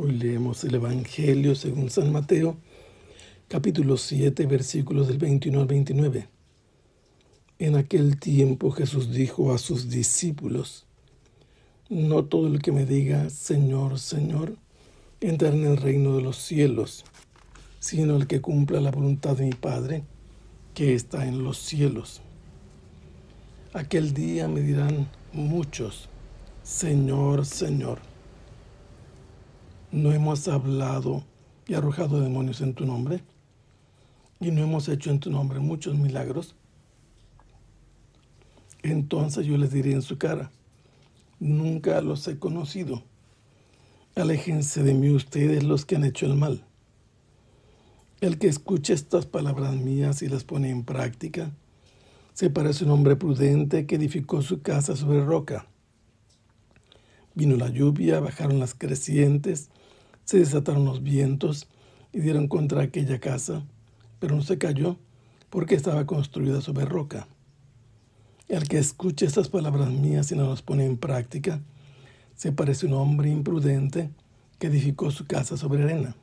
Hoy leemos el Evangelio según San Mateo, capítulo 7, versículos del 21 al 29. En aquel tiempo Jesús dijo a sus discípulos: No todo el que me diga Señor, Señor, entrará en el reino de los cielos, sino el que cumpla la voluntad de mi Padre, que está en los cielos. Aquel día me dirán muchos: Señor, Señor, ¿no hemos hablado y arrojado demonios en tu nombre? ¿Y no hemos hecho en tu nombre muchos milagros? Entonces yo les diré en su cara: Nunca los he conocido. Aléjense de mí ustedes los que han hecho el mal. El que escuche estas palabras mías y las pone en práctica, se parece a un hombre prudente que edificó su casa sobre roca. Vino la lluvia, bajaron las crecientes, se desataron los vientos y dieron contra aquella casa, pero no se cayó porque estaba construida sobre roca. El que escuche estas palabras mías y no las pone en práctica, se parece a un hombre imprudente que edificó su casa sobre arena.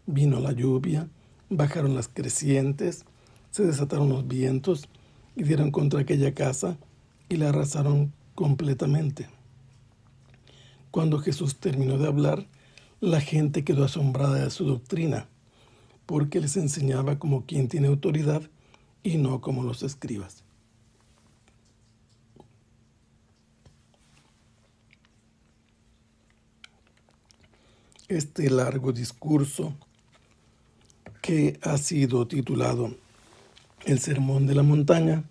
Vino la lluvia, bajaron las crecientes, se desataron los vientos y dieron contra aquella casa y la arrasaron completamente. Cuando Jesús terminó de hablar, la gente quedó asombrada de su doctrina, porque les enseñaba como quien tiene autoridad y no como los escribas. Este largo discurso, que ha sido titulado El Sermón de la Montaña,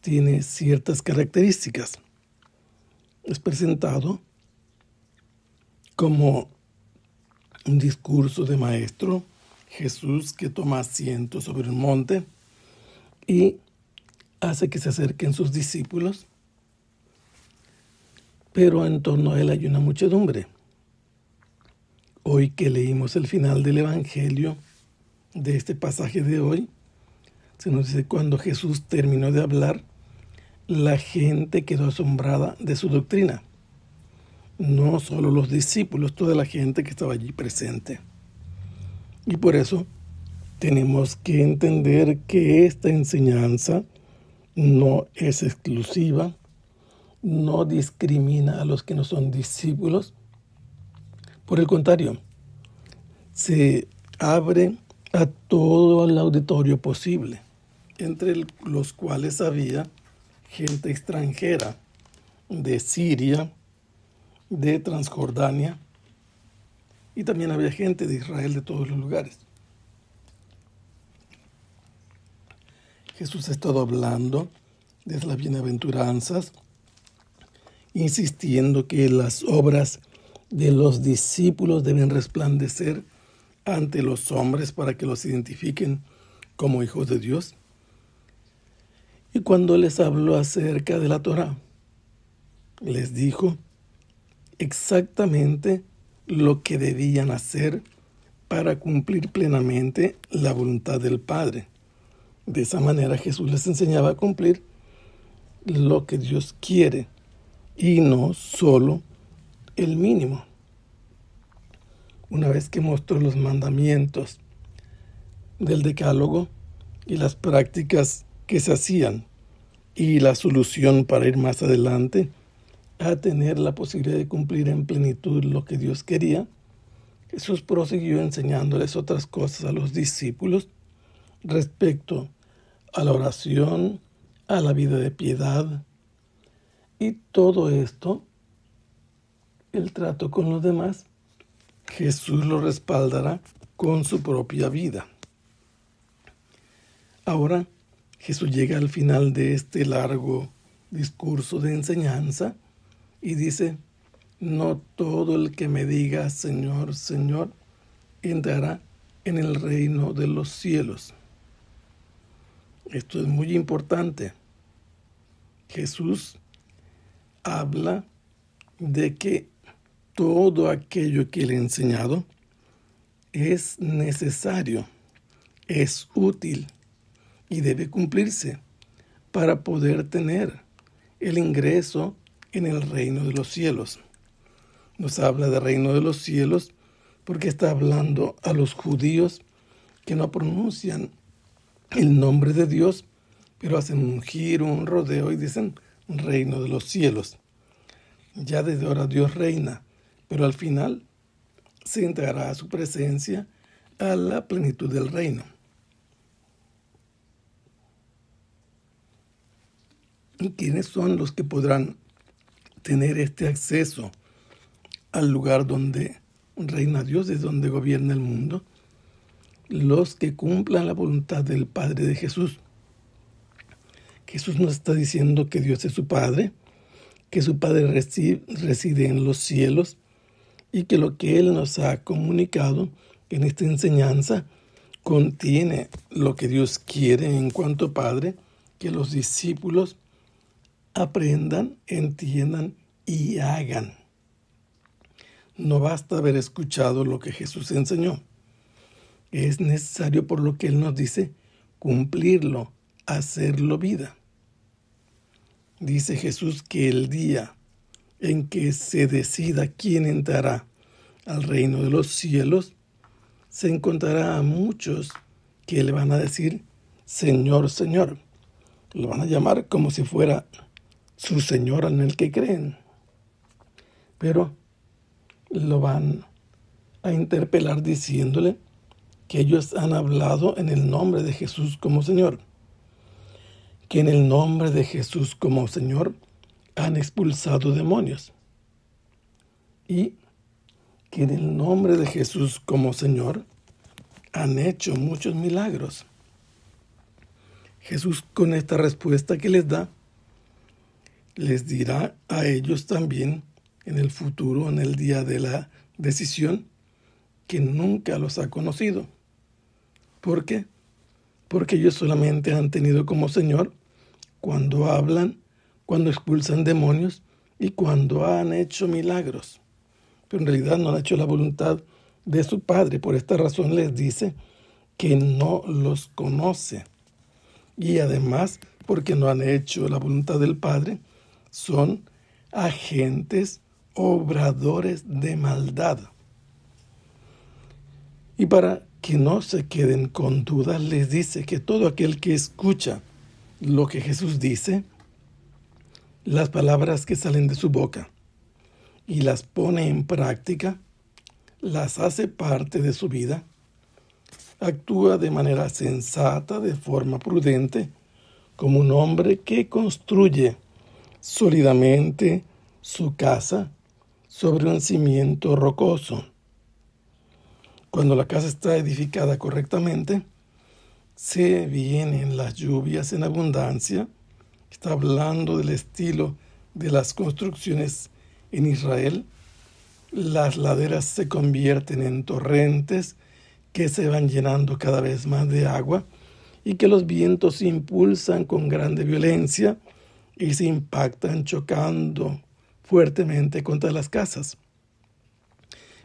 tiene ciertas características. Es presentado como un discurso de maestro, Jesús que toma asiento sobre un monte y hace que se acerquen sus discípulos, pero en torno a él hay una muchedumbre. Hoy que leímos el final del Evangelio de este pasaje de hoy, se nos dice: cuando Jesús terminó de hablar, la gente quedó asombrada de su doctrina. No solo los discípulos, toda la gente que estaba allí presente. Y por eso tenemos que entender que esta enseñanza no es exclusiva, no discrimina a los que no son discípulos. Por el contrario, se abre a todo el auditorio posible, entre los cuales había gente extranjera de Siria, de Transjordania, y también había gente de Israel de todos los lugares. Jesús ha estado hablando de las bienaventuranzas, insistiendo que las obras de los discípulos deben resplandecer ante los hombres para que los identifiquen como hijos de Dios. Y cuando les habló acerca de la Torá, les dijo exactamente lo que debían hacer para cumplir plenamente la voluntad del Padre. De esa manera Jesús les enseñaba a cumplir lo que Dios quiere y no solo el mínimo. Una vez que mostró los mandamientos del Decálogo y las prácticas que se hacían y la solución para ir más adelante a tener la posibilidad de cumplir en plenitud lo que Dios quería, Jesús prosiguió enseñándoles otras cosas a los discípulos respecto a la oración, a la vida de piedad, y todo esto, el trato con los demás, Jesús lo respaldará con su propia vida. Ahora, Jesús llega al final de este largo discurso de enseñanza y dice: No todo el que me diga Señor, Señor, entrará en el reino de los cielos. Esto es muy importante. Jesús habla de que todo aquello que le he enseñado es necesario, es útil y debe cumplirse para poder tener el ingreso en el reino de los cielos. nos habla del reino de los cielos porque está hablando a los judíos que no pronuncian el nombre de Dios, pero hacen un giro, un rodeo y dicen reino de los cielos. Ya desde ahora Dios reina, pero al final se entregará a su presencia a la plenitud del reino. ¿Y quiénes son los que podrán tener este acceso al lugar donde reina Dios, desde donde gobierna el mundo? Los que cumplan la voluntad del Padre de Jesús. Jesús nos está diciendo que Dios es su Padre, que su Padre reside en los cielos y que lo que Él nos ha comunicado en esta enseñanza contiene lo que Dios quiere en cuanto Padre, que los discípulos aprendan, entiendan y hagan. No basta haber escuchado lo que Jesús enseñó. Es necesario, por lo que Él nos dice, cumplirlo, hacerlo vida. Dice Jesús que el día en que se decida quién entrará al reino de los cielos, se encontrará a muchos que le van a decir, Señor, Señor. Lo van a llamar como si fuera su Señor en el que creen. Pero lo van a interpelar diciéndole que ellos han hablado en el nombre de Jesús como Señor, que en el nombre de Jesús como Señor han expulsado demonios y que en el nombre de Jesús como Señor han hecho muchos milagros. Jesús, con esta respuesta que les da, les dirá a ellos también en el futuro, en el día de la decisión, que nunca los ha conocido. ¿Por qué? Porque ellos solamente han tenido como Señor cuando hablan, cuando expulsan demonios y cuando han hecho milagros. Pero en realidad no han hecho la voluntad de su Padre. Por esta razón les dice que no los conoce. Y además, porque no han hecho la voluntad del Padre, son agentes, obradores de maldad. Y para que no se queden con dudas, les dice que todo aquel que escucha lo que Jesús dice, las palabras que salen de su boca, y las pone en práctica, las hace parte de su vida, actúa de manera sensata, de forma prudente, como un hombre que construye sólidamente su casa sobre un cimiento rocoso. Cuando la casa está edificada correctamente, se vienen las lluvias en abundancia. Está hablando del estilo de las construcciones en Israel. Las laderas se convierten en torrentes que se van llenando cada vez más de agua y que los vientos impulsan con grande violencia y se impactan chocando fuertemente contra las casas.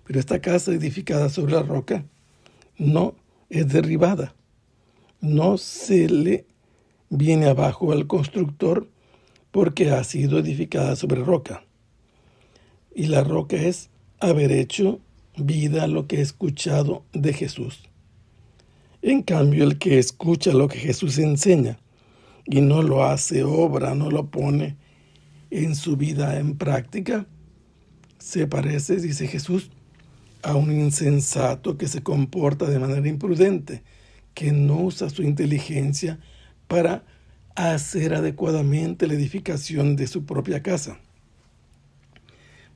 Pero esta casa edificada sobre la roca no es derribada. No se le viene abajo al constructor porque ha sido edificada sobre roca. Y la roca es haber hecho vida a lo que he escuchado de Jesús. En cambio, el que escucha lo que Jesús enseña y no lo hace obra, no lo pone en su vida en práctica, se parece, dice Jesús, a un insensato que se comporta de manera imprudente, que no usa su inteligencia para hacer adecuadamente la edificación de su propia casa.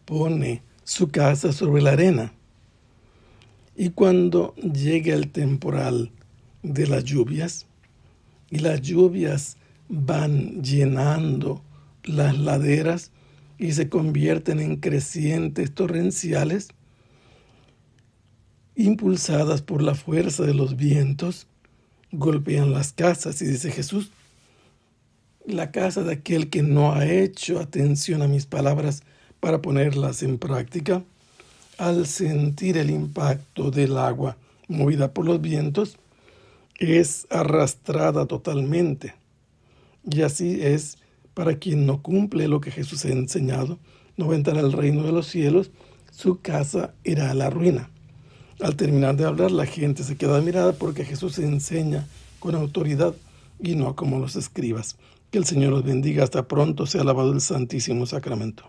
Pone su casa sobre la arena. Y cuando llega el temporal de las lluvias, y las lluvias van llenando las laderas y se convierten en crecientes torrenciales, impulsadas por la fuerza de los vientos, golpean las casas. Y dice Jesús, la casa de aquel que no ha hecho atención a mis palabras para ponerlas en práctica, al sentir el impacto del agua movida por los vientos, es arrastrada totalmente. Y así es para quien no cumple lo que Jesús ha enseñado, no va a entrar al reino de los cielos, Su casa irá a la ruina. Al terminar de hablar, la gente se queda admirada porque Jesús enseña con autoridad y no como los escribas. Que el Señor los bendiga. Hasta pronto. Sea alabado el Santísimo Sacramento.